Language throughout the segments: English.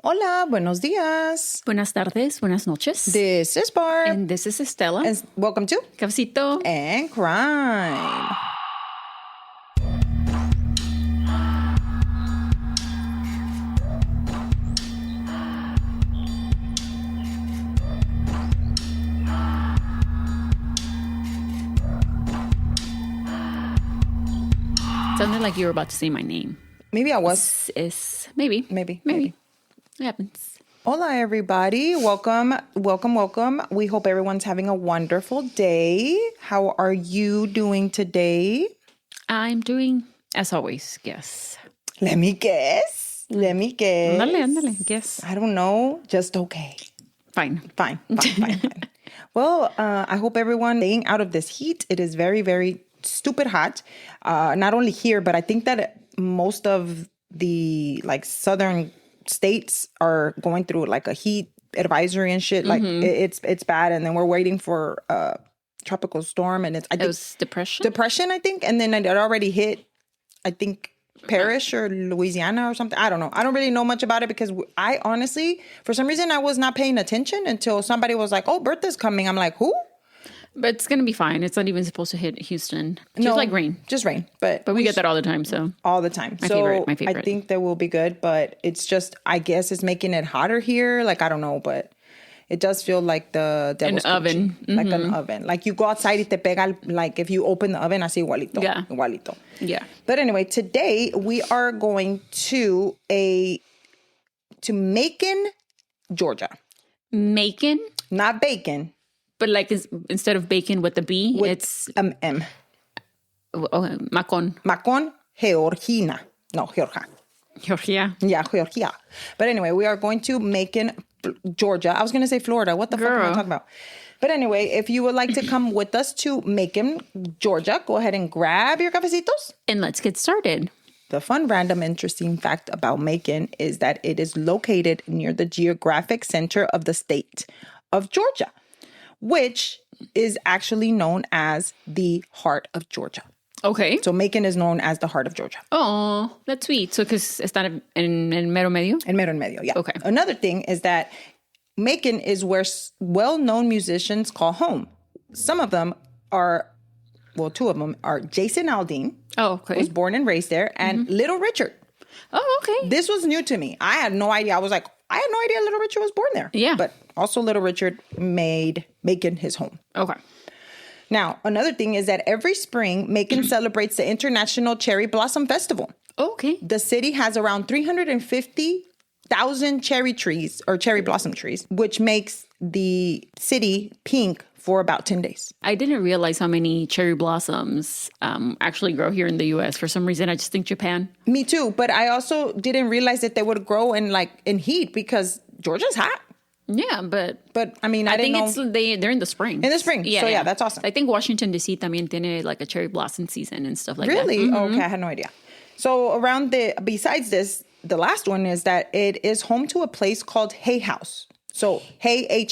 Hola, buenos días. Buenas tardes, buenas noches. This is Barb. And this is Estella. And welcome to Cafecito. and Crime. Sounded like you were about to say my name. Maybe I was. Maybe. It happens. Hola, everybody. Welcome. We hope everyone's having a wonderful day. How are you doing today? I'm doing, as always, guess. Let me guess. Ándale, guess. I don't know. Just okay. Fine. Well, I hope everyone staying out of this heat. It is very, very stupid hot. Not only here, but I think that most of the southern states are going through like a heat advisory and shit. Like it's bad. And then we're waiting for a tropical storm, and it was depression. Depression, I think. And then it already hit, I think, Parrish or Louisiana or something. I don't know. I don't really know much about it because I honestly, for some reason, I was not paying attention until somebody was like, "Oh, Bertha's coming." I'm like, "Who?" But it's going to be fine. It's not even supposed to hit Houston. Just like rain. Just rain. But we get that all the time, so. All the time. My favorite. I think that will be good, but it's just, I guess it's making it hotter here. Like, I don't know, but it does feel like the devil's an oven. Mm-hmm. Like an oven. Like you go outside y te pega, like if you open the oven, así igualito. Yeah. Igualito. Yeah. But anyway, today we are going to Macon, Georgia. Macon? Not bacon. But like instead of bacon with the B, it's... M. Macon. Macon, Georgia. No, Georgia. Georgia. Yeah, Georgia. But anyway, we are going to Macon, Georgia. I was going to say Florida. What the fuck am I talking about? But anyway, if you would like to come with us to Macon, Georgia, go ahead and grab your cafecitos. And let's get started. The fun, random, interesting fact about Macon is that it is located near the geographic center of the state of Georgia, which is actually known as the heart of Georgia. Okay. So Macon is known as the heart of Georgia. Oh, that's sweet. So because está en mero medio? En mero medio, yeah. Okay. Another thing is that Macon is where well-known musicians call home. Some of them are, well, two of them are Jason Aldean. Oh, okay. Who was born and raised there, and Little Richard. Oh, okay. This was new to me. I had no idea. I was like, I had no idea Little Richard was born there. Yeah. But also Little Richard made Macon his home. Okay. Now, another thing is that every spring, Macon celebrates the International Cherry Blossom Festival. Okay. The city has around 350,000 cherry trees or cherry blossom trees, which makes the city pink for about 10 days. I didn't realize how many cherry blossoms actually grow here in the U.S. For some reason, I just think Japan. Me too. But I also didn't realize that they would grow in heat because Georgia's hot. Yeah, but I mean, I didn't know. They're in the spring. In the spring. Yeah, so yeah, that's awesome. I think Washington, D.C. también tiene like a cherry blossom season and stuff like that. Really? Mm-hmm. Okay, I had no idea. So besides this, the last one is that it is home to a place called Hay House. So Hay, Hay.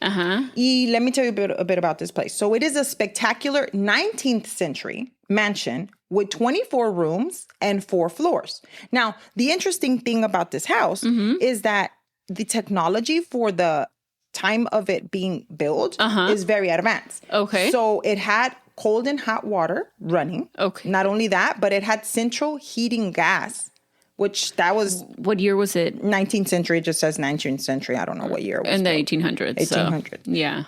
Y let me tell you a bit about this place. So it is a spectacular 19th century mansion with 24 rooms and 4 floors. Now, the interesting thing about this house is that the technology for the time of it being built is very advanced. Okay. So it had cold and hot water running. Okay. Not only that, but it had central heating gas, which that was... What year was it? 19th century. It just says 19th century. I don't know what year it was. In the 1800s. 1800s. So, yeah.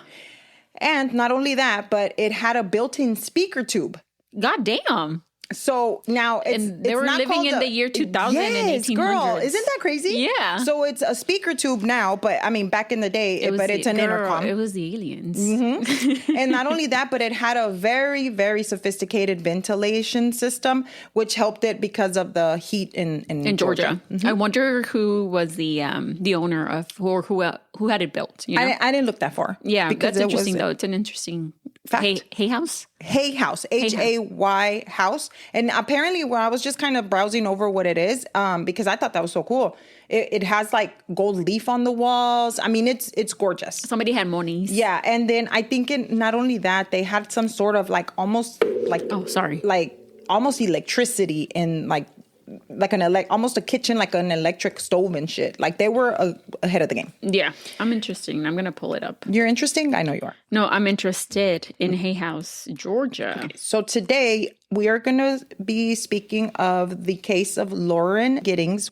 And not only that, but it had a built-in speaker tube. God damn. So now they were living in the year 2000 and 1800s. Girl, isn't that crazy? Yeah. So it's a speaker tube now, but I mean, back in the day, it's an intercom. It was the aliens. Mm-hmm. And not only that, but it had a very, very sophisticated ventilation system, which helped it because of the heat in Georgia. Mm-hmm. I wonder who was the owner of, or who had it built. You know? I didn't look that far. Yeah, because that's interesting though. It's an interesting fact. Hay House? Hay House. Hay House. And apparently, I was just kind of browsing over what it is, because I thought that was so cool. It has like gold leaf on the walls. I mean, it's gorgeous. Somebody had monies. Yeah, and then I think not only that, they had some sort of like almost like almost electricity in like like almost a kitchen, like an electric stove and shit. Like they were ahead of the game. Yeah, I'm interested. I'm going to pull it up. You're interesting? I know you are. No, I'm interested in Hay House, Georgia. Okay. So today we are going to be speaking of the case of Lauren Giddings.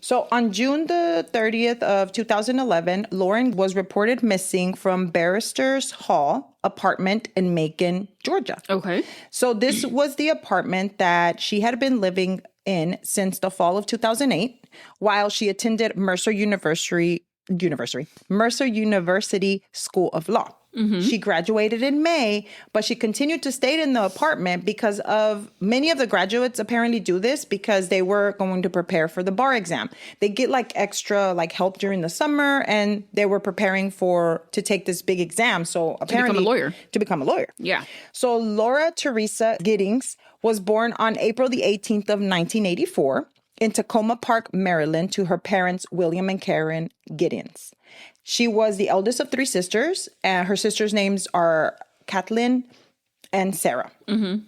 So on June the 30th of 2011, Lauren was reported missing from Barrister's Hall apartment in Macon, Georgia. Okay. So this was the apartment that she had been living in since the fall of 2008 while she attended Mercer University School of Law. Mm-hmm. She graduated in May, but she continued to stay in the apartment because of many of the graduates apparently do this because they were going to prepare for the bar exam. They get like extra like help during the summer and they were preparing to take this big exam. So apparently to become a lawyer. Yeah. So Laura Teresa Giddings was born on April the 18th of 1984 in Tacoma Park, Maryland, to her parents, William and Karen Giddings. She was the eldest of three sisters, and her sisters' names are Kathleen and Sarah. Mm-hmm.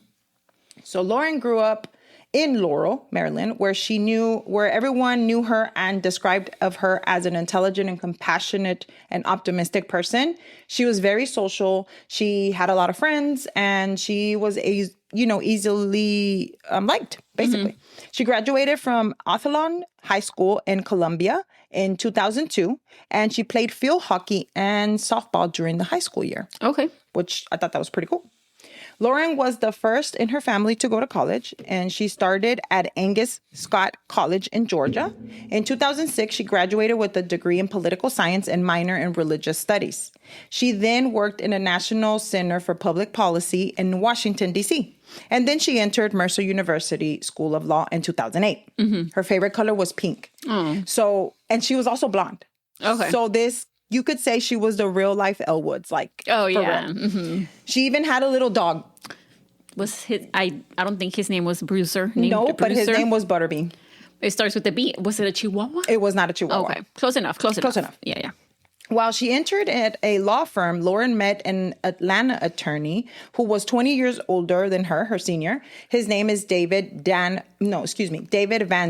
So Lauren grew up in Laurel, Maryland, where everyone knew her and described of her as an intelligent and compassionate and optimistic person. She was very social. She had a lot of friends, and she was easily liked, basically. Mm-hmm. She graduated from Athlone High School in Columbia in 2002, and she played field hockey and softball during the high school year. Okay. Which I thought that was pretty cool. Lauren was the first in her family to go to college, and she started at Angus Scott College in Georgia. In 2006, she graduated with a degree in political science and minor in religious studies. She then worked in a National Center for Public Policy in Washington, D.C., and then she entered Mercer University School of Law in 2008. Mm-hmm. Her favorite color was pink. Oh. And she was also blonde. Okay. So you could say she was the real life Elwoods, like. Oh yeah. Mm-hmm. She even had a little dog. I don't think his name was Bruiser. No, but his name was Butterbean. It starts with a B. Was it a Chihuahua? It was not a Chihuahua. Okay, close enough. Close enough. Yeah. While she entered at a law firm, Lauren met an Atlanta attorney who was 20 years older than her senior. His name is David Van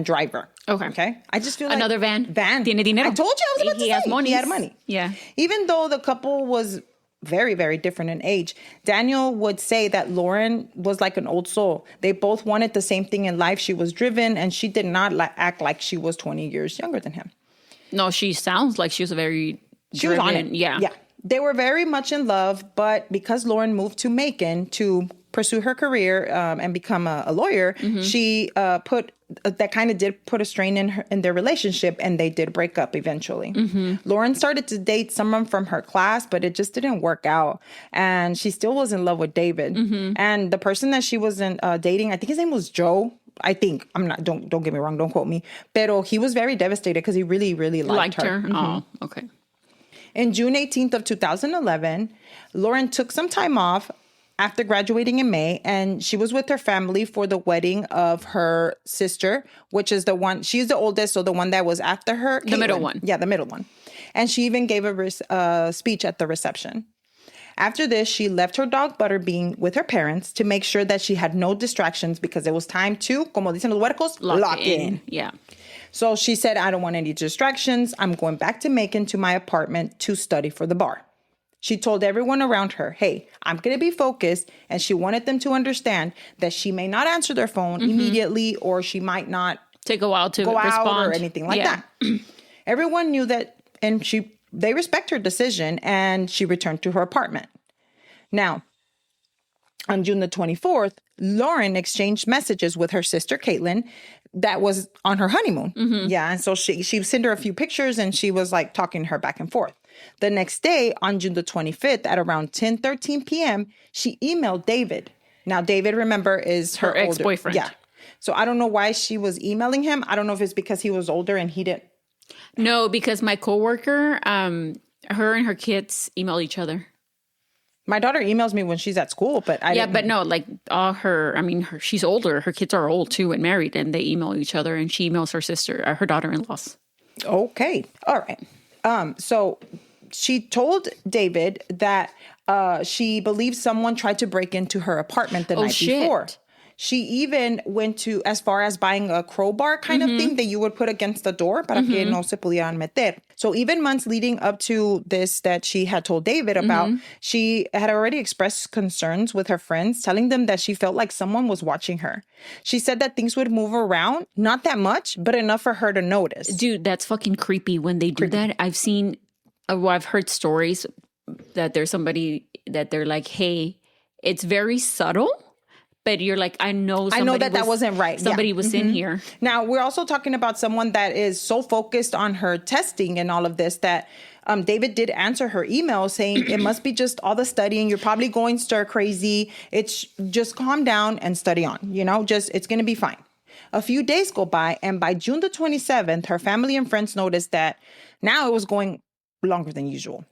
Driver. Okay. I just feel like another Van. Tiene dinero. I told you I was about to say. He has money. He had money. Yeah. Even though the couple was very, very different in age, Daniel would say that Lauren was like an old soul. They both wanted the same thing in life. She was driven, and she did not act like she was 20 years younger than him. No, she sounds like she was She was on it. Yeah. They were very much in love, but because Lauren moved to Macon to pursue her career and become a lawyer, mm-hmm. she did put a strain in their relationship, and they did break up eventually. Mm-hmm. Lauren started to date someone from her class, but it just didn't work out, and she still was in love with David. Mm-hmm. And the person that she was dating, I think his name was Joe. I think I'm not. Don't get me wrong. Don't quote me. Pero he was very devastated because he really, really liked her. Mm-hmm. Oh, okay. In June 18th of 2011, Lauren took some time off after graduating in May, and she was with her family for the wedding of her sister, which is the one, she's the oldest, so the one that was after her. The middle one. Yeah, the middle one. And she even gave a speech at the reception. After this, she left her dog Butterbean with her parents to make sure that she had no distractions because it was time to, como dicen los huercos, lock in. Yeah. So she said, I don't want any distractions. I'm going back to Macon to my apartment to study for the bar. She told everyone around her, hey, I'm going to be focused. And she wanted them to understand that she may not answer their phone mm-hmm. immediately, or she might not take a while to go respond out or anything like that. Everyone knew that, and they respect her decision, and she returned to her apartment. Now, on June the 24th, Lauren exchanged messages with her sister, Caitlin, that was on her honeymoon. Mm-hmm. Yeah. And so she sent her a few pictures, and she was like talking to her back and forth. The next day, on June the 25th, at around 10:13 p.m., she emailed David. Now, David, remember, is her ex-boyfriend. Yeah. So I don't know why she was emailing him. I don't know if it's because he was older and he didn't. No, because my coworker, her and her kids email each other. My daughter emails me when she's at school, but she's older. Her kids are old too and married, and they email each other, and she emails her sister, her daughter-in-laws. Okay. All right. So she told David that she believes someone tried to break into her apartment the night before. She even went to as far as buying a crowbar kind of thing that you would put against the door para que no se pudieran meter. So even months leading up to this that she had told David about, she had already expressed concerns with her friends, telling them that she felt like someone was watching her. She said that things would move around, not that much, but enough for her to notice. Dude, that's fucking creepy when they do that. I've seen, I've heard stories that there's somebody that they're like, hey, it's very subtle. But you're like, I know that wasn't right. Somebody was in here. Now, we're also talking about someone that is so focused on her testing and all of this that David did answer her email saying it must be just all the studying. You're probably going stir crazy. It's just calm down and study on. It's going to be fine. A few days go by, and by June the 27th, her family and friends noticed that now it was going longer than usual.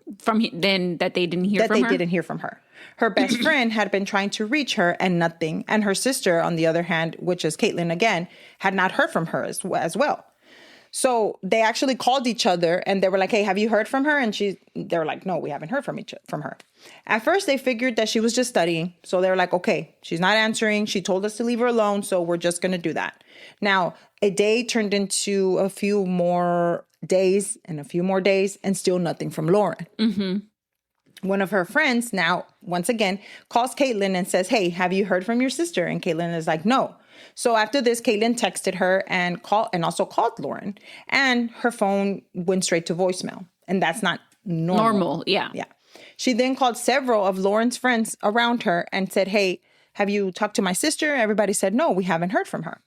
Then that they didn't hear from her? That they didn't hear from her. Her best friend had been trying to reach her and nothing. And her sister, on the other hand, which is Caitlin again, had not heard from her as well. So they actually called each other and they were like, hey, have you heard from her? And they were like, no, we haven't heard from her. At first, they figured that she was just studying. So they were like, okay, she's not answering. She told us to leave her alone. So we're just going to do that. Now, a day turned into a few more days and a few more days and still nothing from Lauren. One of her friends now, once again, calls Caitlin and says, hey, have you heard from your sister? And Caitlin is like, no. So after this, Caitlin texted her and also called Lauren. And her phone went straight to voicemail. And that's not normal. Yeah. She then called several of Lauren's friends around her and said, hey, have you talked to my sister? Everybody said, no, we haven't heard from her.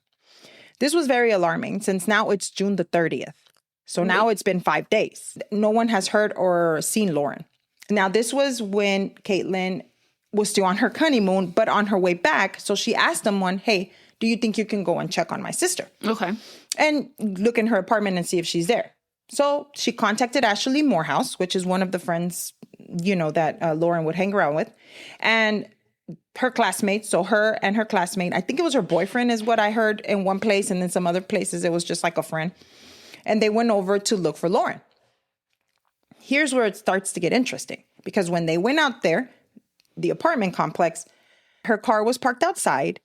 This was very alarming since now it's June the 30th. So now it's been 5 days. No one has heard or seen Lauren. Now, this was when Caitlin was still on her honeymoon, but on her way back. So she asked someone, hey, do you think you can go and check on my sister? Okay. And look in her apartment and see if she's there. So she contacted Ashley Morehouse, which is one of the friends, that Lauren would hang around with. And her classmates, so her and her classmate, I think it was her boyfriend is what I heard in one place. And then some other places, it was just like a friend. And they went over to look for Lauren. Here's where it starts to get interesting, because when they went out there, the apartment complex, her car was parked outside.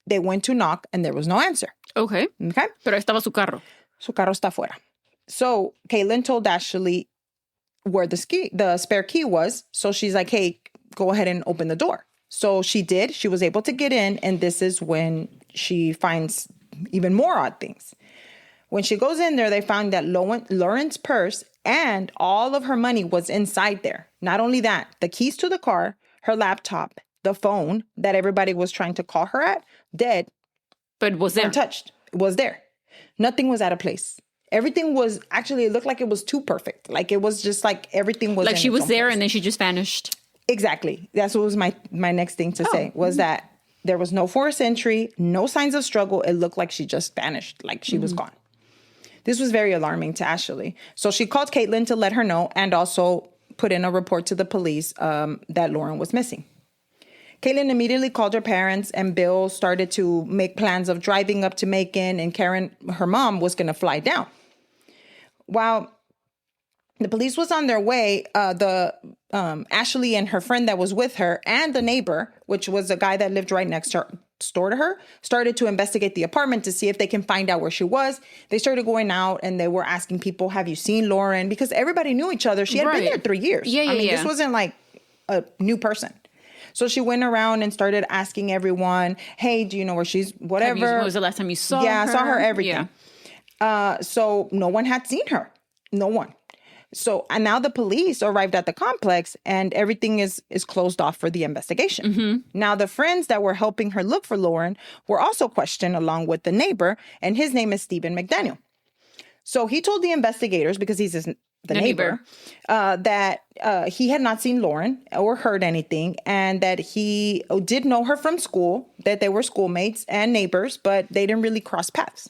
They went to knock and there was no answer. Okay. Pero estaba su carro. Su carro está afuera. So Caitlin told Ashley where the spare key was. So she's like, hey, go ahead and open the door. So she did. She was able to get in. And this is when she finds even more odd things. When she goes in there, they found that Lauren's purse and all of her money was inside there. Not only that, the keys to the car, her laptop, the phone that everybody was trying to call her at, dead. But was there? Untouched. It was there. Nothing was out of place. Everything was, actually, it looked like it was too perfect. Like it was just like everything was like in she its was own there place. and then she just vanished. Exactly. That's what was my next thing to say, was that there was no forced entry, no signs of struggle. It looked like she just vanished, like she was gone. This was very alarming to Ashley. So she called Caitlin to let her know and also put in a report to the police that Lauren was missing. Caitlin immediately called her parents, and Bill started to make plans of driving up to Macon, and Karen, her mom, was going to fly down. While the police was on their way, Ashley and her friend that was with her and the neighbor, which was a guy that lived right next door to her, started to investigate the apartment to see if they can find out where she was. They started going out and they were asking people, have you seen Lauren? Because everybody knew each other. She had been there 3 years. This wasn't like a new person. So she went around and started asking everyone, hey, do you know where she's, whatever. When was the last time you saw her? Yeah, I saw her, everything. Yeah. So no one had seen her. No one. So, and now the police arrived at the complex and everything is closed off for the investigation. Now, the friends that were helping her look for Lauren were also questioned along with the neighbor, and his name is Stephen McDaniel. So he told the investigators, because he's the neighbor, that he had not seen Lauren or heard anything, and that he did know her from school, that they were schoolmates and neighbors, but they didn't really cross paths.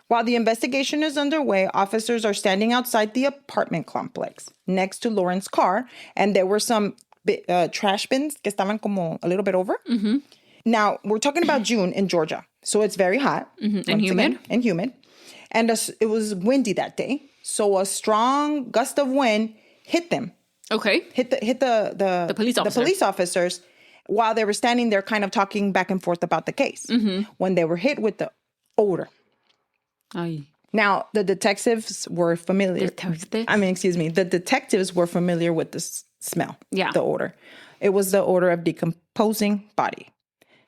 While the investigation is underway, officers are standing outside the apartment complex next to Lauren's car, and there were some trash bins que estaban como a little bit over. Now, we're talking about June in Georgia, so it's very hot. And humid. And it was windy that day, so a strong gust of wind hit them. Okay. Hit the police officers. police officers, while they were standing there kind of talking back and forth about the case when they were hit with the odor. Ay. Now, the detectives were familiar. The detectives were familiar with the smell, the odor. It was the odor of decomposing body.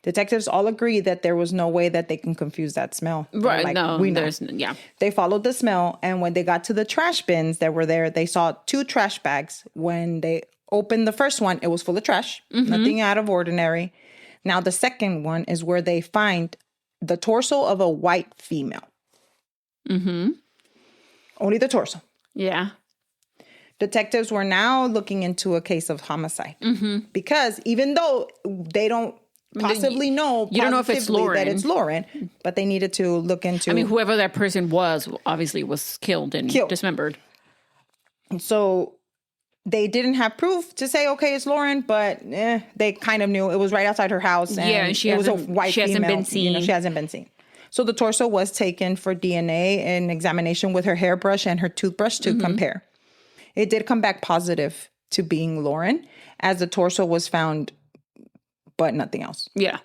Detectives all agree that there was no way that they can confuse that smell. Right, like, no, we know. there's, yeah. They followed the smell, and when they got to the trash bins that were there, they saw 2 trash bags. When they opened the first one, it was full of trash, nothing out of ordinary. Now, the second one is where they find the torso of a white female. Only the torso. Yeah. Detectives were now looking into a case of homicide because even though they don't possibly know, you don't know if it's Lauren, that it's Lauren, but they needed to look into. I mean, whoever that person was obviously was killed and dismembered. So they didn't have proof to say, okay, it's Lauren, but they kind of knew it was right outside her house. And she it was a white female. Hasn't been seen. She hasn't been seen. So the torso was taken for DNA and examination with her hairbrush and her toothbrush to compare. It did come back positive to being Lauren, as the torso was found, but nothing else. Yeah.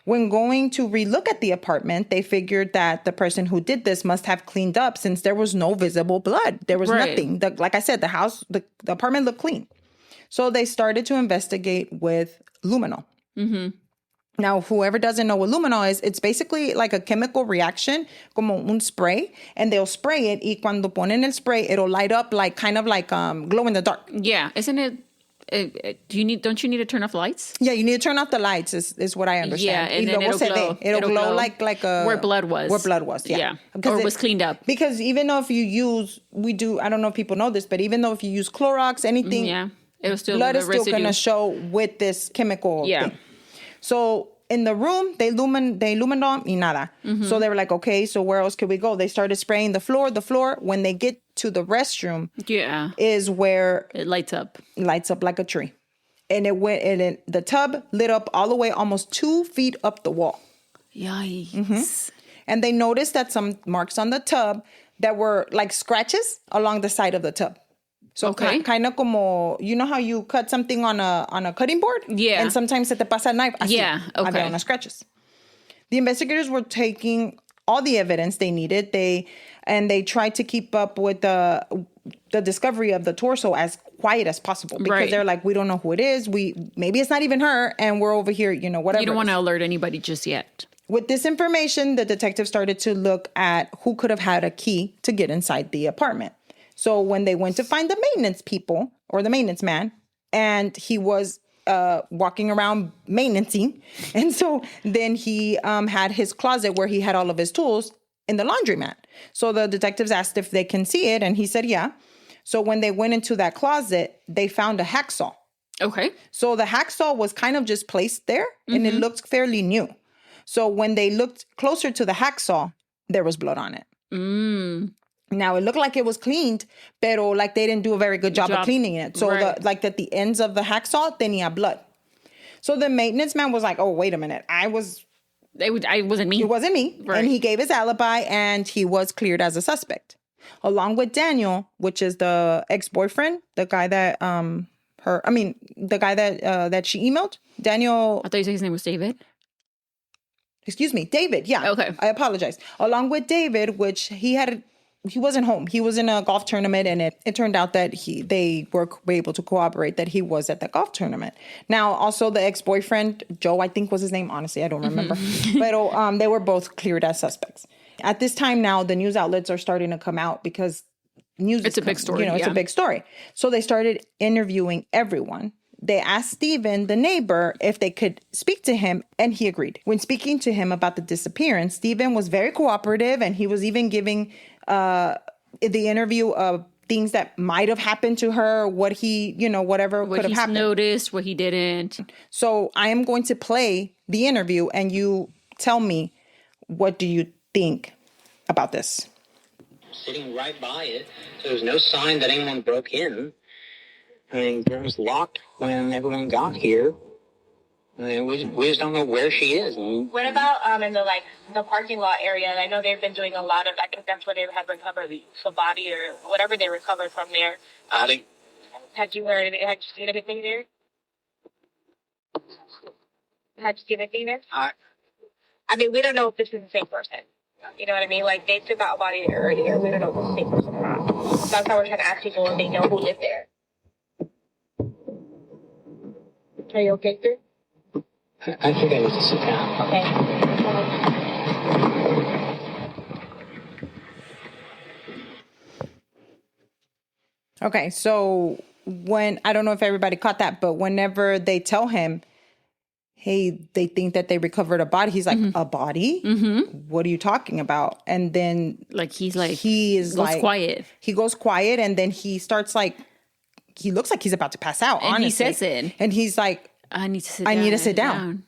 When going to relook at the apartment, they figured that the person who did this must have cleaned up since there was no visible blood. There was nothing. Like I said, the apartment looked clean. So they started to investigate with luminol. Now, whoever doesn't know what luminol is, it's basically like a chemical reaction, como un spray, and they'll spray it, y cuando ponen el spray, it'll light up like kind of like glow in the dark. Yeah, isn't it? Don't you need to turn off lights? Yeah, you need to turn off the lights. Is what I understand. Yeah, and then it'll glow like a where blood was. Where blood was, yeah. Or was cleaned up. Because even though if you use, I don't know if people know this, but even though if you use Clorox, anything, it'll still blood is still going to show with this chemical thing. So in the room, they lumined on y nada. So they were like, okay, so where else could we go? They started spraying the floor. When they get to the restroom, is where it lights up like a tree. And the tub lit up all the way almost 2 feet up the wall. Yikes. And they noticed that some marks on the tub that were like scratches along the side of the tub. So kind of como, you know how you cut something on a cutting board? Yeah. And sometimes se te pasa el knife. Así, había unas scratches. The investigators were taking all the evidence they needed. They tried to keep up with the discovery of the torso as quiet as possible. Because they're like, we don't know who it is. Maybe it's not even her. And we're over here, whatever. You don't want to alert anybody just yet. With this information, the detective started to look at who could have had a key to get inside the apartment. So when they went to find the maintenance people or the maintenance man, and he was walking around maintenancing, and so then he had his closet where he had all of his tools in the laundromat. So the detectives asked if they can see it, and he said, yeah. So when they went into that closet, they found a hacksaw. Okay. So the hacksaw was kind of just placed there, and it looked fairly new. So when they looked closer to the hacksaw, there was blood on it. Now, it looked like it was cleaned, pero like they didn't do a very good job of cleaning it. So that the ends of the hacksaw, tenía blood. So the maintenance man was like, oh, wait a minute. It wasn't me. It wasn't me. Right. And he gave his alibi, and he was cleared as a suspect. Along with Daniel, which is the ex-boyfriend, the guy that that she emailed. Daniel. I thought you said his name was David. Excuse me, David. Yeah. Okay. I apologize. Along with David, which he wasn't home. He was in a golf tournament, and it turned out that they were able to corroborate that he was at the golf tournament. Now, also the ex-boyfriend, Joe, I think was his name. Honestly, I don't remember. But they were both cleared as suspects. At this time now, the news outlets are starting to come out because it's a big story. It's a big story. So they started interviewing everyone. They asked Stephen, the neighbor, if they could speak to him, and he agreed. When speaking to him about the disappearance, Stephen was very cooperative, and he was even giving the interview of things that might have happened to her, what he, whatever could have happened. What he noticed, what he didn't. So I am going to play the interview, and you tell me, what do you think about this? Sitting right by it, so there was no sign that anyone broke in. I mean, it was locked when everyone got here. I mean, we just don't know where she is. What about in the parking lot area? I know they've been doing a lot of. I think that's where they had recovered the body or whatever they recovered from there. Had you heard? Had you seen anything there? had seen a demon. I mean, we don't know if this is the same person. You know what I mean? Like, they took out a body there earlier. We don't know if it's the same person or not. That's how we're trying to ask people if they know who lived there. Are you okay, sir? I think I need to sit down. Okay. Okay, so I don't know if everybody caught that, but whenever they tell him, hey, they think that they recovered a body, he's like, a body? What are you talking about? And then he goes quiet. He goes quiet, and then he starts he looks like he's about to pass out, And honestly. he says it. And he's like, I need to sit down.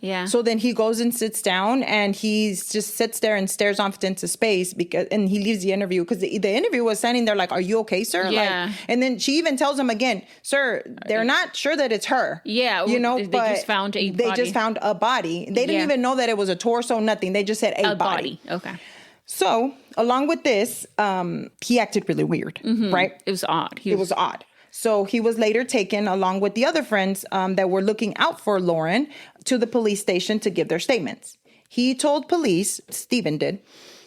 Yeah. So then he goes and sits down, and he just sits there and stares off into space and he leaves the interview because the interview was standing there like, are you okay, sir? Yeah. And then she even tells him again, sir, they're not sure that it's her. Yeah. They just found a body. They just found a body. They didn't even know that it was a torso, nothing. They just said a body. Okay. So along with this, he acted really weird, right? It was odd. It was odd. So he was later taken along with the other friends that were looking out for Lauren to the police station to give their statements. He told police, Stephen did,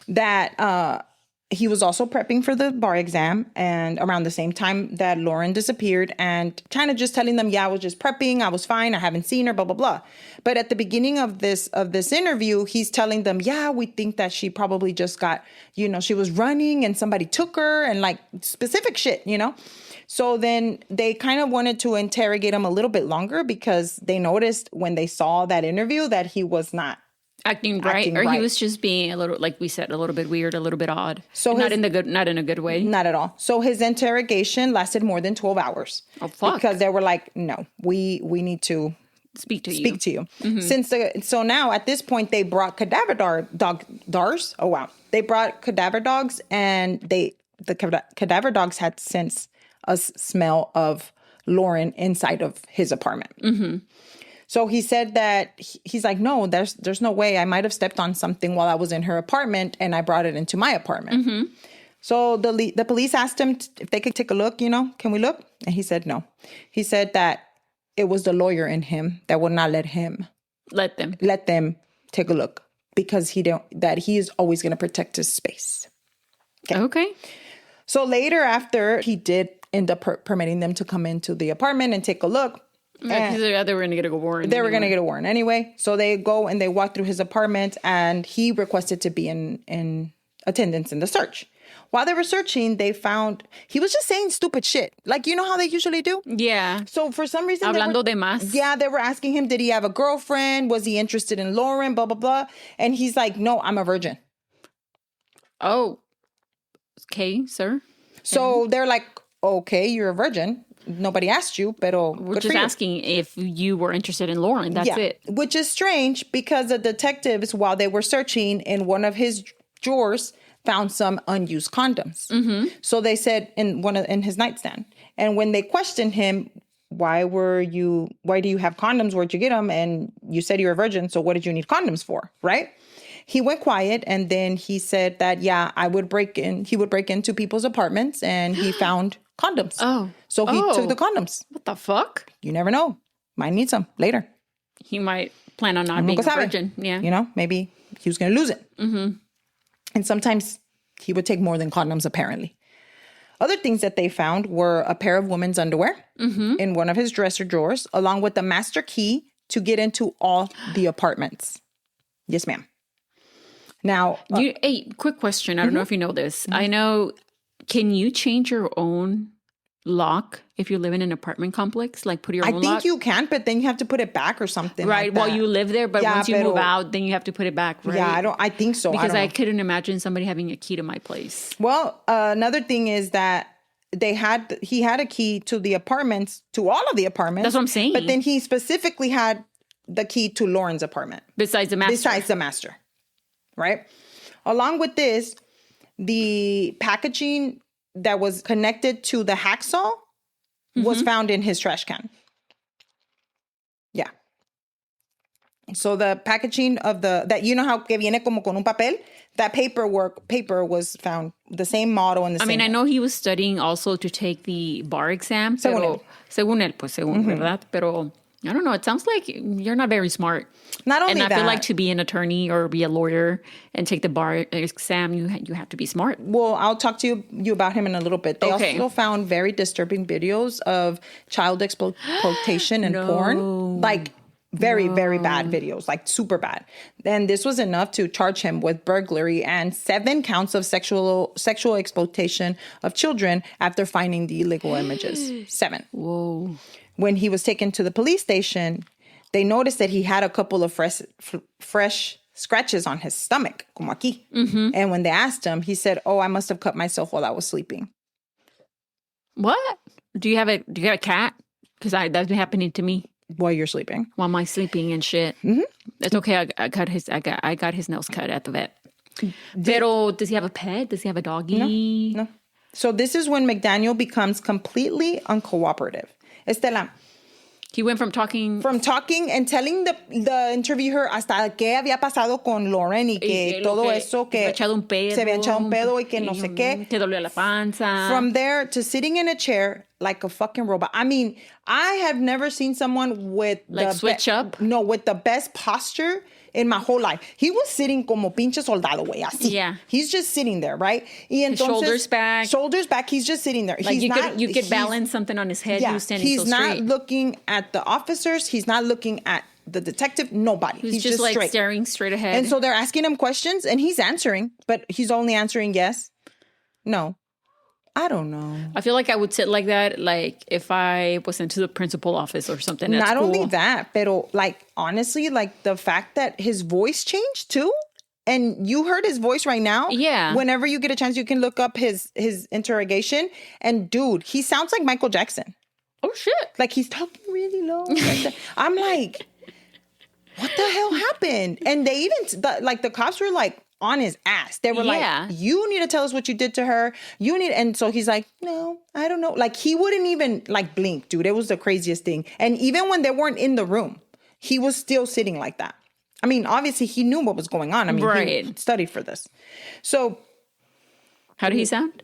that he was also prepping for the bar exam and around the same time that Lauren disappeared and kind of just telling them, I was just prepping. I was fine. I haven't seen her, blah, blah, blah. But at the beginning of this interview, he's telling them, we think that she probably just got, she was running and somebody took her and specific shit, So then they kind of wanted to interrogate him a little bit longer because they noticed when they saw that interview that he was not acting right. He was just being a little, like we said, a little bit weird, a little bit odd. So not in a good way. Not at all. So his interrogation lasted more than 12 hours. Oh, fuck. Because they were like, no, we need to speak to you. Mm-hmm. So now at this point they brought cadaver dogs. Oh wow. They brought cadaver dogs, and the cadaver dogs had since a smell of Lauren inside of his apartment. Mm-hmm. So he said that he's like, no, there's no way. I might have stepped on something while I was in her apartment and I brought it into my apartment. Mm-hmm. So the police asked him if they could take a look, can we look? And he said no. He said that it was the lawyer in him that would not let them take a look because that he is always going to protect his space. Okay. So later, after he did end up permitting them to come into the apartment and take a look. Because they were going to get a warrant. They were going to get a warrant anyway. So they go and they walk through his apartment, and he requested to be in attendance in the search. While they were searching, they found he was just saying stupid shit. Like, how they usually do? Yeah. So for some reason, Hablando de más. Yeah, they were asking him, did he have a girlfriend? Was he interested in Lauren? Blah, blah, blah. And he's like, no, I'm a virgin. Oh, okay, sir. So they're like, okay, you're a virgin. Nobody asked you, pero we're just asking if you were interested in Lauren. That's it. Which is strange because the detectives, while they were searching in one of his drawers, found some unused condoms. Mm-hmm. So they said in his nightstand. And when they questioned him, why do you have condoms? Where'd you get them? And you said you're a virgin. So what did you need condoms for? Right? He went quiet, and then he said that, he would break into people's apartments and he found condoms. Oh. So he took the condoms. What the fuck? You never know. Might need some later. He might plan on not being a virgin. Yeah. Maybe he was going to lose it. Mm-hmm. And sometimes he would take more than condoms, apparently. Other things that they found were a pair of women's underwear in one of his dresser drawers, along with the master key to get into all the apartments. Yes, ma'am. Now, quick question. I don't know if you know this. Mm-hmm. I know, can you change your own lock if you live in an apartment complex? Like put your own lock? I think you can, but then you have to put it back or something. Right, like while you live there, but once you move out, then you have to put it back, right? Yeah, I think so. Because I couldn't imagine somebody having a key to my place. Well, another thing is that he had a key to the apartments, to all of the apartments. That's what I'm saying. But then he specifically had the key to Lauren's apartment. Besides the master. Right? Along with this, the packaging that was connected to the hacksaw was found in his trash can. Yeah. So the packaging of that how que viene como con un papel, that paper was found, the same model and the same. I know he was studying also to take the bar exam. Según él, ¿verdad? Pero I don't know. It sounds like you're not very smart. Not only and I that, feel like to be an attorney or be a lawyer and take the bar exam, you have to be smart. well, I'll talk to you about him in a little bit. They also found very disturbing videos of child exploitation and porn. Like, very, very bad videos, like super bad. And this was enough to charge him with burglary and 7 counts of sexual exploitation of children after finding the illegal images. 7. Whoa. When he was taken to the police station, they noticed that he had a couple of fresh scratches on his stomach, como aquí. Mm-hmm. And when they asked him, he said, "Oh, I must have cut myself while I was sleeping." What? Do you have a cat? Because that's been happening to me. While you're sleeping. While I'm sleeping and shit. Mm-hmm. It's okay. I got his nails cut at the vet. Pero does he have a pet? Does he have a doggy? No. So this is when McDaniel becomes completely uncooperative. Estela. He went from talking and telling the interviewer hasta qué había pasado con Lauren y que todo eso que se había echado un pedo y que no sé qué. Te dolía la panza. From there to sitting in a chair like a fucking robot. I mean, I have never seen someone with like switch up. No, with the best posture in my whole life. He was sitting como pinche soldado, güey, así. Yeah. He's just sitting there, right? Y entonces, shoulders back. Shoulders back. He's just sitting there. Like you could balance something on his head. Yeah, he was standing he's so straight. not looking at the officers. He's not looking at the detective. Nobody. He's just like straight. staring straight ahead. And so they're asking him questions and he's answering, but he's only answering yes, no. I don't know. I feel like I would sit like that, like if I was into the principal office or something. That's Not cool. only that, but like honestly, like the fact that his voice changed too. And you heard his voice right now. Yeah. Whenever you get a chance, you can look up his interrogation. And dude, he sounds like Michael Jackson. Oh shit! Like he's talking really low. Like that. I'm like, what the hell happened? And they even the cops were like on his ass. They were like, you need to tell us what you did to her. And so he's like, no, I don't know. Like he wouldn't even like blink, dude. It was the craziest thing. And even when they weren't in the room, he was still sitting like that. I mean, obviously he knew what was going on. I mean, he studied for this. So how did he sound?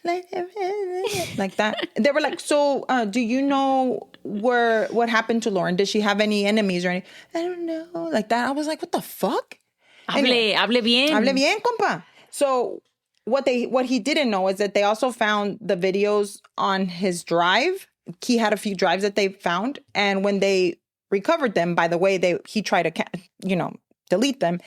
Like that. They were like, so do you know what happened to Lauren? Did she have any enemies or anything? I don't know. Like that. I was like, what the fuck? Hable bien, compa. So what he didn't know is that they also found the videos on his drive. He had a few drives that they found, and when they recovered them, by the way, he tried to delete them.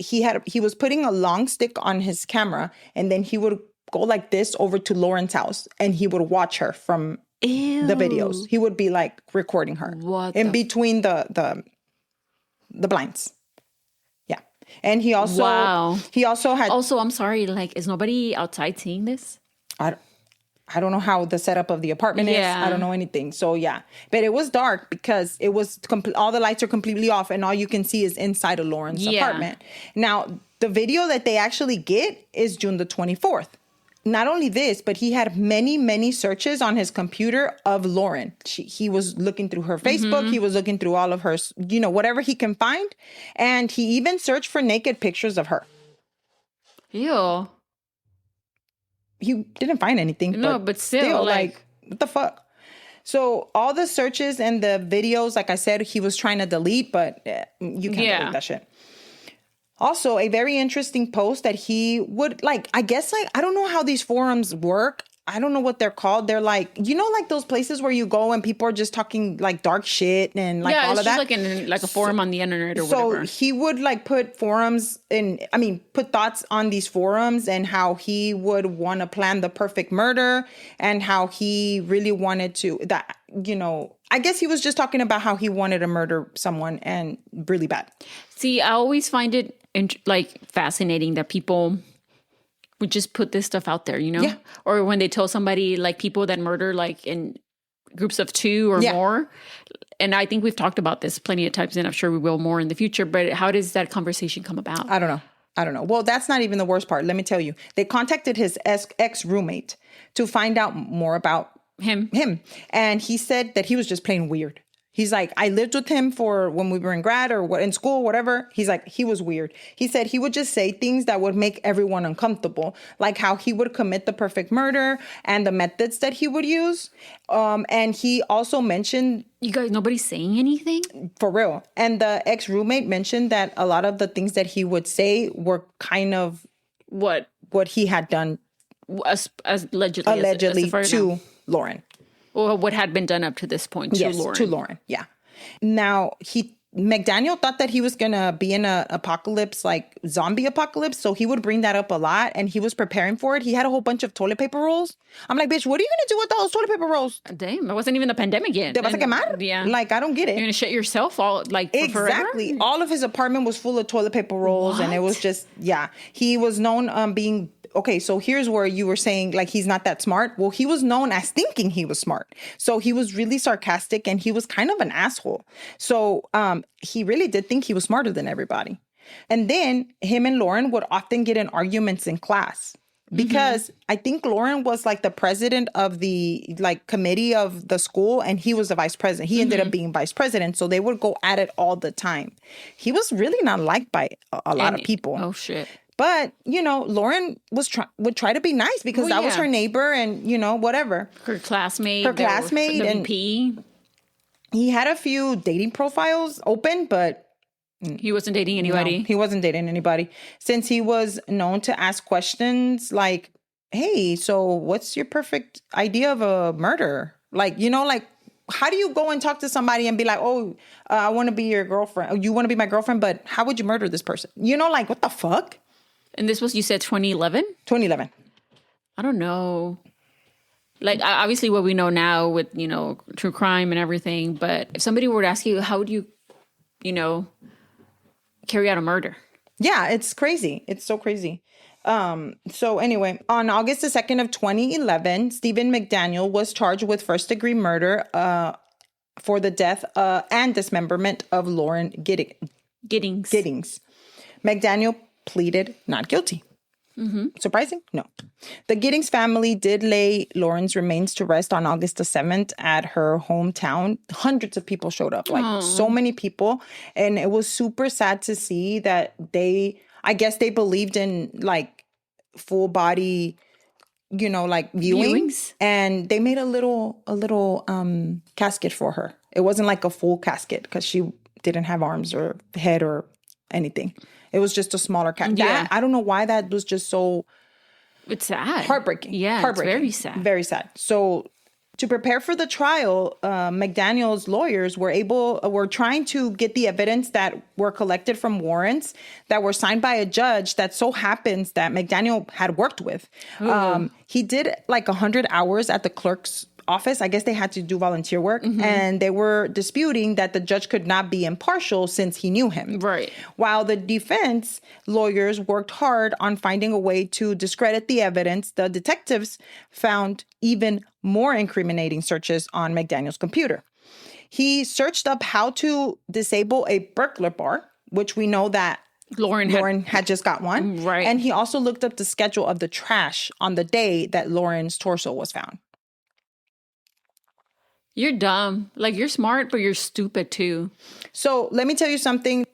He was putting a long stick on his camera, and then he would go like this over to Lauren's house, and he would watch her from the videos. He would be like recording her in between the blinds. And he also had. Also, I'm sorry. Like, is nobody outside seeing this? I don't know how the setup of the apartment is. I don't know anything. So yeah, but it was dark because it was all the lights are completely off, and all you can see is inside of Lauren's apartment. Now, the video that they actually get is June the 24th. Not only this, but he had many, many searches on his computer of Lauren. He was looking through her Facebook. Mm-hmm. He was looking through all of her, whatever he can find. And he even searched for naked pictures of her. Ew. He didn't find anything. No, but still like, what the fuck? So all the searches and the videos, like I said, he was trying to delete, but you can't delete that shit. Also, a very interesting post that he would I don't know how these forums work. I don't know what they're called. They're like, like those places where you go and people are just talking like dark shit and like all of that. Yeah, it's just like a forum on the internet or whatever. So he would put put thoughts on these forums and how he would want to plan the perfect murder and how he really wanted to, I guess he was just talking about how he wanted to murder someone and really bad. See, I always find it fascinating that people would just put this stuff out there, Yeah. Or when they tell somebody people that murder in groups of 2 or more. And I think we've talked about this plenty of times, and I'm sure we will more in the future. But how does that conversation come about? I don't know. Well, that's not even the worst part. Let me tell you. They contacted his ex-roommate to find out more about him. And he said that he was just plain weird. He's like, I lived with him for when we were in grad or in school, whatever. He's like, he was weird. He said he would just say things that would make everyone uncomfortable, like how he would commit the perfect murder and the methods that he would use. And he also mentioned... You guys, nobody's saying anything? For real. And the ex-roommate mentioned that a lot of the things that he would say were kind of... What he had done... As allegedly to Lauren. Or what had been done up to this point to Lauren. To Lauren, yeah. Now, McDaniel thought that he was going to be in a apocalypse, like zombie apocalypse. So he would bring that up a lot and he was preparing for it. He had a whole bunch of toilet paper rolls. I'm like, bitch, what are you going to do with all those toilet paper rolls? Damn, it wasn't even a pandemic yet. ¿Te vas a quemar? Yeah. Like, I don't get it. You're going to shit yourself all, like, for exactly. forever? All of his apartment was full of toilet paper rolls. And it was just, yeah. He was known being... Okay, so here's where you were saying, like, he's not that smart. Well, he was known as thinking he was smart. So he was really sarcastic and he was kind of an asshole. So he really did think he was smarter than everybody. And then him and Lauren would often get in arguments in class because I think Lauren was like the president of the like committee of the school and he was the vice president. He ended up being vice president. So they would go at it all the time. He was really not liked by a lot of people. Oh, shit. But, you know, Lauren would try to be nice because that was her neighbor and, you know, whatever. Her classmate. And VP. He had a few dating profiles open, but... He wasn't dating anybody? No, he wasn't dating anybody. Since he was known to ask questions like, hey, so what's your perfect idea of a murder? Like, you know, like, how do you go and talk to somebody and be like, oh, I want to be your girlfriend. Oh, you want to be my girlfriend, but how would you murder this person? You know, like, what the fuck? And this was, you said 2011? 2011. I don't know. Like, obviously what we know now with, you know, true crime and everything. But if somebody were to ask you, how would you, you know, carry out a murder? Yeah, it's crazy. It's so crazy. So anyway, on August the 2nd of 2011, Stephen McDaniel was charged with first-degree murder for the death and dismemberment of Lauren Giddings. McDaniel pleaded not guilty. Surprising? No. The Giddings family did lay Lauren's remains to rest on August the 7th at her hometown. Hundreds of people showed up, like so many people. And it was super sad to see that I guess they believed in like full body, you know, like viewings. And they made a little casket for her. It wasn't like a full casket because she didn't have arms or head or anything. It was just a smaller casket. Yeah. I don't know why that was just so... It's sad. Heartbreaking. Yeah, heartbreaking. It's very sad. Very sad. So to prepare for the trial, McDaniel's lawyers were trying to get the evidence that were collected from warrants that were signed by a judge that so happens that McDaniel had worked with. He did like 100 hours at the clerk's office. I guess they had to do volunteer work and they were disputing that the judge could not be impartial since he knew him. Right. While the defense lawyers worked hard on finding a way to discredit the evidence, the detectives found even more incriminating searches on McDaniel's computer. He searched up how to disable a burglar bar, which we know that Lauren had just got one. Right. And he also looked up the schedule of the trash on the day that Lauren's torso was found. You're dumb. Like, you're smart, but you're stupid too. So let me tell you something.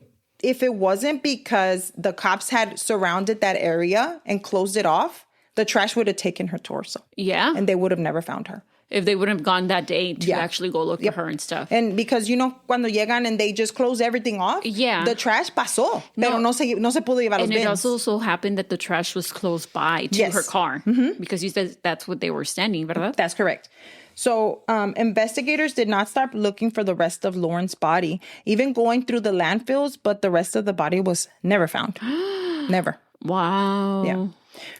If it wasn't because the cops had surrounded that area and closed it off, the trash would have taken her torso. Yeah. And they would have never found her. If they wouldn't have gone that day to actually go look for her and stuff. And because, you know, cuando llegan and they just close everything off, the trash pasó. Pero no se pudo llevar los bins. And it also so happened that the trash was close by to her car. Because you said that's what they were standing, ¿verdad? That's correct. So investigators did not stop looking for the rest of Lauren's body, even going through the landfills, but the rest of the body was never found. Never. Wow. Yeah.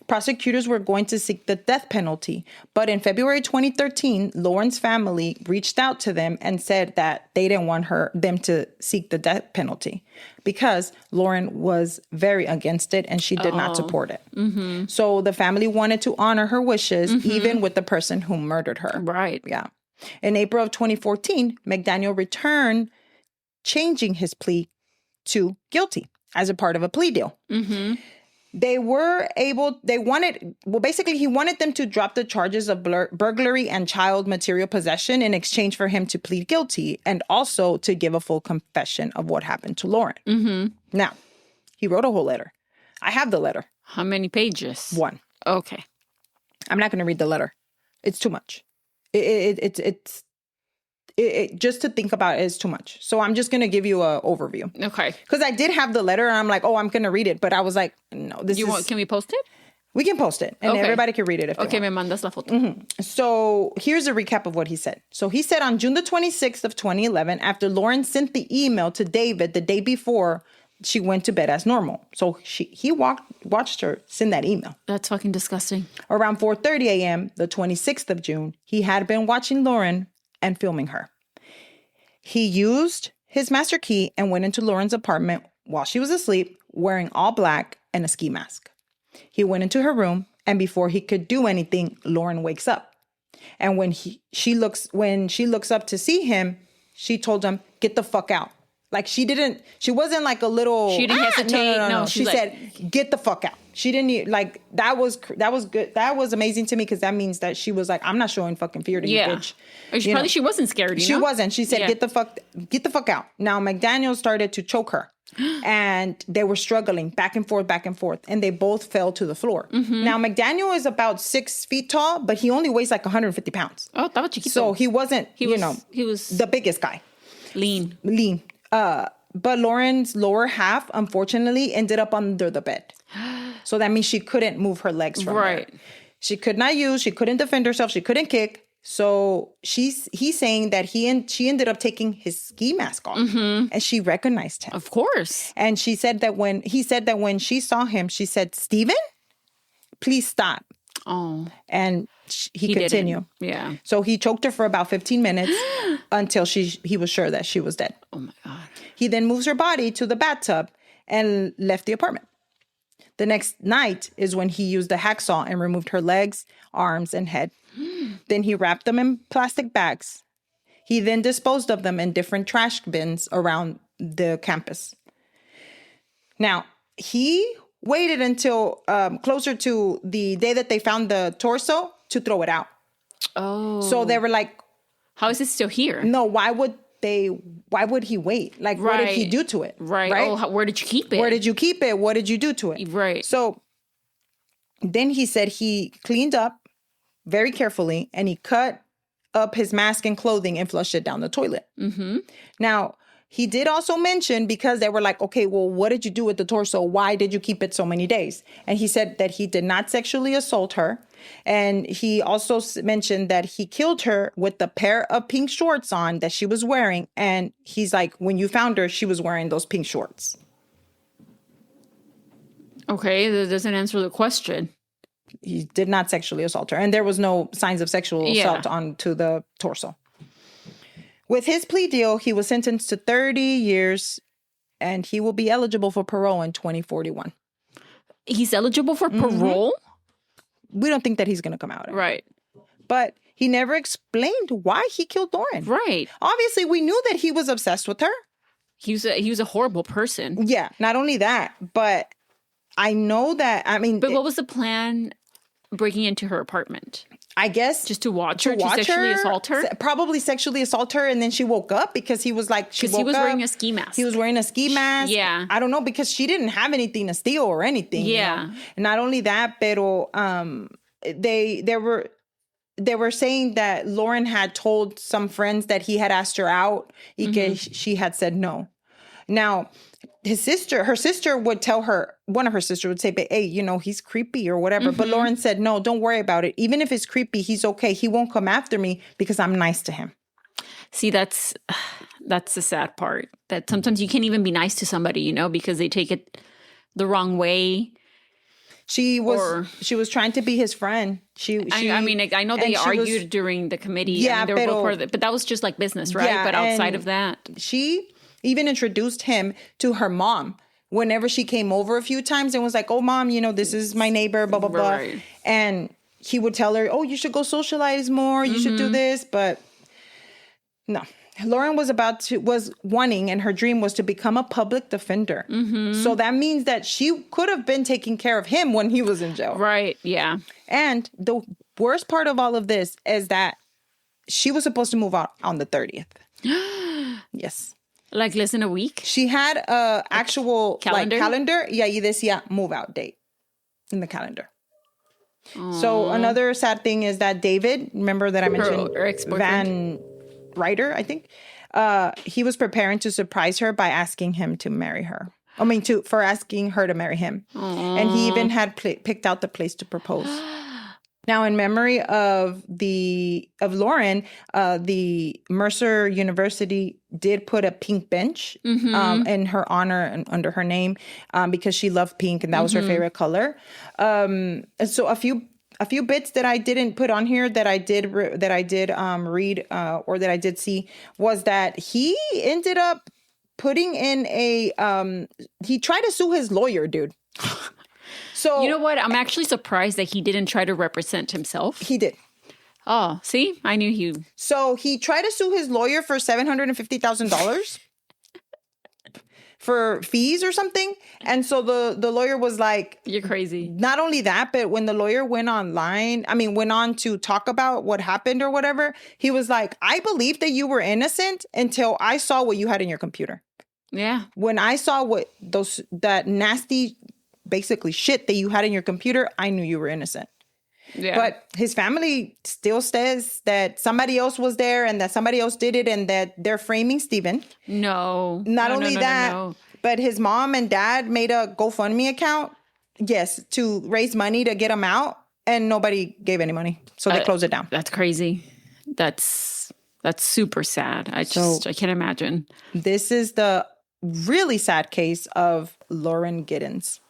Prosecutors were going to seek the death penalty, but in February 2013, Lauren's family reached out to them and said that they didn't want them to seek the death penalty because Lauren was very against it and she did not support it. So the family wanted to honor her wishes, even with the person who murdered her. Right. Yeah. In April of 2014, McDaniel returned, changing his plea to guilty as a part of a plea deal. They basically he wanted them to drop the charges of burglary and child material possession in exchange for him to plead guilty and also to give a full confession of what happened to Lauren. Mm-hmm. Now, he wrote a whole letter. I have the letter. How many pages? 1. Okay. I'm not going to read the letter. It's too much. It's just to think about is too much. So I'm just going to give you an overview. Okay. Because I did have the letter and I'm like, oh, I'm going to read it. But I was like, no, Can we post it? We can post it and everybody can read it if they want. Me mandas la foto. Mm-hmm. So here's a recap of what he said. So he said on June the 26th of 2011, after Lauren sent the email to David the day before, she went to bed as normal. So he watched her send that email. That's fucking disgusting. Around 4:30 a.m., the 26th of June, he had been watching Lauren and filming her. He used his master key and went into Lauren's apartment while she was asleep, wearing all black and a ski mask. He went into her room, and before he could do anything, Lauren wakes up. And when she looks up to see him, she told him, "Get the fuck out." Like she wasn't like a little. She didn't hesitate. No, she said, "Get the fuck out." She didn't like that was good. That was amazing to me because that means that she was like, "I'm not showing fucking fear to you, bitch." She wasn't scared. She wasn't. She said, "Get the fuck out." Now McDaniel started to choke her, and they were struggling back and forth, and they both fell to the floor. Mm-hmm. Now McDaniel is about 6 feet tall, but he only weighs like 150 pounds. Oh, estaba chiquito. So he wasn't. He was the biggest guy. Lean. But Lauren's lower half, unfortunately, ended up under the bed. So that means she couldn't move her legs from there. She couldn't defend herself. She couldn't kick. So he's saying that she ended up taking his ski mask off, and she recognized him. Of course. And she said that when she saw him, she said, "Steven, please stop." Oh. And he continued. Yeah. So he choked her for about 15 minutes until he was sure that she was dead. Oh my God. He then moves her body to the bathtub and left the apartment. The next night is when he used the hacksaw and removed her legs, arms, and head. Then he wrapped them in plastic bags. He then disposed of them in different trash bins around the campus. Now, he waited until closer to the day that they found the torso to throw it out. Oh. So they were like, how is it still here? No, why would he wait? Like, what did he do to it? Right. Oh, where did you keep it? Where did you keep it? What did you do to it? Right. So then he said he cleaned up very carefully and he cut up his mask and clothing and flushed it down the toilet. Mm-hmm. Now, he did also mention, because they were like, okay, well, what did you do with the torso? Why did you keep it so many days? And he said that he did not sexually assault her. And he also mentioned that he killed her with the pair of pink shorts on that she was wearing. And he's like, when you found her, she was wearing those pink shorts. Okay, that doesn't answer the question. He did not sexually assault her. And there was no signs of sexual assault onto the torso. With his plea deal, he was sentenced to 30 years and he will be eligible for parole in 2041. He's eligible for parole? We don't think that he's going to come out. Right. But he never explained why he killed Lauren. Right. Obviously, we knew that he was obsessed with her. He was a horrible person. Yeah, not only that, but I know that, But what was the plan breaking into her apartment? I guess just to watch her, to sexually assault her? Probably sexually assault her, and then she woke up because he was like, because he was wearing a ski mask. He was wearing a ski mask. Yeah. I don't know, because she didn't have anything to steal or anything. Yeah. You know? And not only that, pero they were saying that Lauren had told some friends that he had asked her out, and she had said no. Now, her sister would tell her, one of her sisters would say, hey, he's creepy or whatever. But Lauren said, no, don't worry about it. Even if it's creepy, he's okay. He won't come after me because I'm nice to him. See, that's the sad part. That sometimes you can't even be nice to somebody, because they take it the wrong way. She was trying to be his friend. I know they argued during the committee. Yeah, but that was just like business, right? Yeah, but outside of that, she even introduced him to her mom whenever she came over a few times and was like, oh, mom, this is my neighbor, blah, blah, blah. Right. And he would tell her, oh, you should go socialize more. You should do this. But no, Lauren was wanting, and her dream was to become a public defender. So that means that she could have been taking care of him when he was in jail. Right. Yeah. And the worst part of all of this is that she was supposed to move out on the 30th. Yes. Like less than a week? She had a actual calendar? calendar. Yeah, y decía move out date in the calendar. Aww. So another sad thing is that David, remember that I mentioned her ex-boyfriend? Van Ryder, I think, he was preparing to surprise her by asking him to marry her. For asking her to marry him. Aww. And he even had picked out the place to propose. Now, in memory of Lauren, the Mercer University did put a pink bench in her honor and under her name because she loved pink and that was her favorite color. And so a few bits that I didn't put on here that I did read or that I did see was that he ended up putting in he tried to sue his lawyer, dude. So you know what? I'm actually surprised that he didn't try to represent himself. He did. Oh, see? I knew he... So he tried to sue his lawyer for $750,000 for fees or something. And so the lawyer was like... You're crazy. Not only that, but when the lawyer went on to talk about what happened or whatever, he was like, I believed that you were innocent until I saw what you had in your computer. Yeah. When I saw that nasty... basically shit that you had in your computer, I knew you were innocent. Yeah. But his family still says that somebody else was there and that somebody else did it and that they're framing Steven. No. Not only that, but his mom and dad made a GoFundMe account, yes, to raise money to get him out, and nobody gave any money. So they closed it down. That's crazy. That's super sad. I can't imagine. This is the really sad case of Lauren Giddings.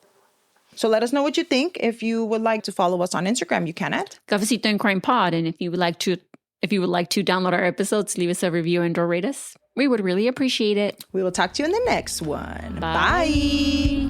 So let us know what you think. If you would like to follow us on Instagram, you can at Cafecito and Crime Pod. And if you would like to download our episodes, leave us a review and or rate us. We would really appreciate it. We will talk to you in the next one. Bye.